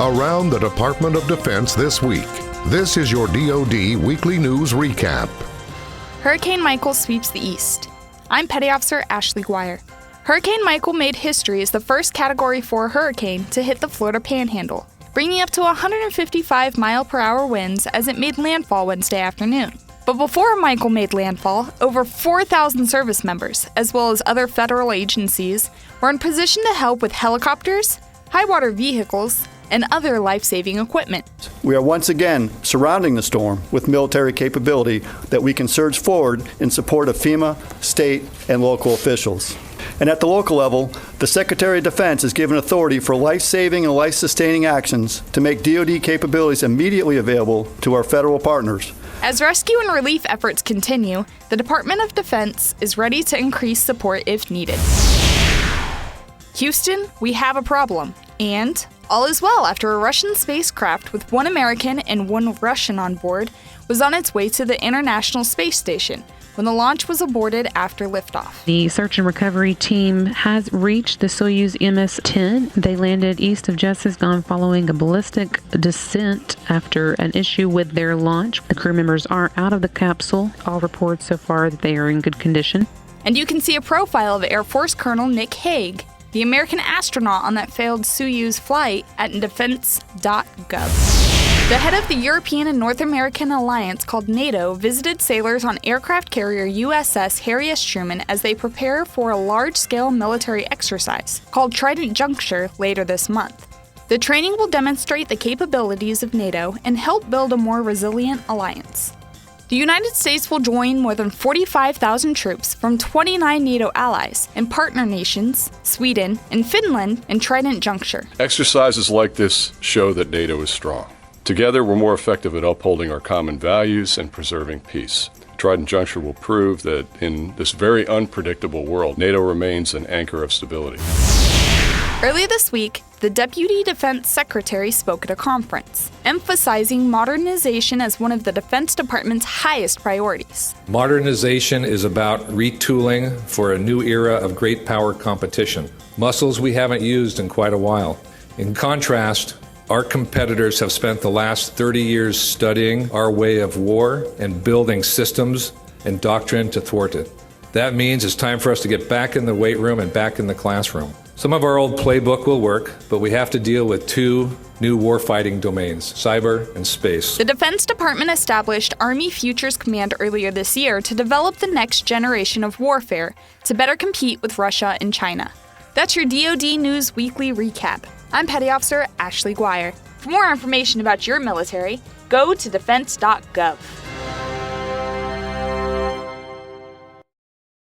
Around the Department of Defense this week. This is your DoD Weekly News Recap. Hurricane Michael sweeps the East. I'm Petty Officer Ashley Guire. Hurricane Michael made history as the first Category 4 hurricane to hit the Florida Panhandle, bringing up to 155-mile-per-hour winds as it made landfall Wednesday afternoon. But before Michael made landfall, over 4,000 service members, as well as other federal agencies, were in position to help with helicopters, high-water vehicles, and other life-saving equipment. We are once again surrounding the storm with military capability that we can surge forward in support of FEMA, state, and local officials. And at the local level, the Secretary of Defense is given authority for life-saving and life-sustaining actions to make DoD capabilities immediately available to our federal partners. As rescue and relief efforts continue, the Department of Defense is ready to increase support if needed. Houston, we have a problem. And all is well after a Russian spacecraft with one American and one Russian on board was on its way to the International Space Station when the launch was aborted after liftoff. The search and recovery team has reached the Soyuz MS-10. They landed east of Jessegon following a ballistic descent after an issue with their launch. The crew members are out of the capsule. All reports so far that they are in good condition. And you can see a profile of Air Force Colonel Nick Hague, the American astronaut on that failed Soyuz flight, at defense.gov. The head of the European and North American alliance called NATO visited sailors on aircraft carrier USS Harry S. Truman as they prepare for a large-scale military exercise called Trident Juncture later this month. The training will demonstrate the capabilities of NATO and help build a more resilient alliance. The United States will join more than 45,000 troops from 29 NATO allies and partner nations, Sweden and Finland, in Trident Juncture. Exercises like this show that NATO is strong. Together, we're more effective at upholding our common values and preserving peace. Trident Juncture will prove that in this very unpredictable world, NATO remains an anchor of stability. Earlier this week, the Deputy Defense Secretary spoke at a conference, emphasizing modernization as one of the Defense Department's highest priorities. Modernization is about retooling for a new era of great power competition, muscles we haven't used in quite a while. In contrast, our competitors have spent the last 30 years studying our way of war and building systems and doctrine to thwart it. That means it's time for us to get back in the weight room and back in the classroom. Some of our old playbook will work, but we have to deal with two new warfighting domains, cyber and space. The Defense Department established Army Futures Command earlier this year to develop the next generation of warfare to better compete with Russia and China. That's your DoD News Weekly Recap. I'm Petty Officer Ashley Guire. For more information about your military, go to defense.gov.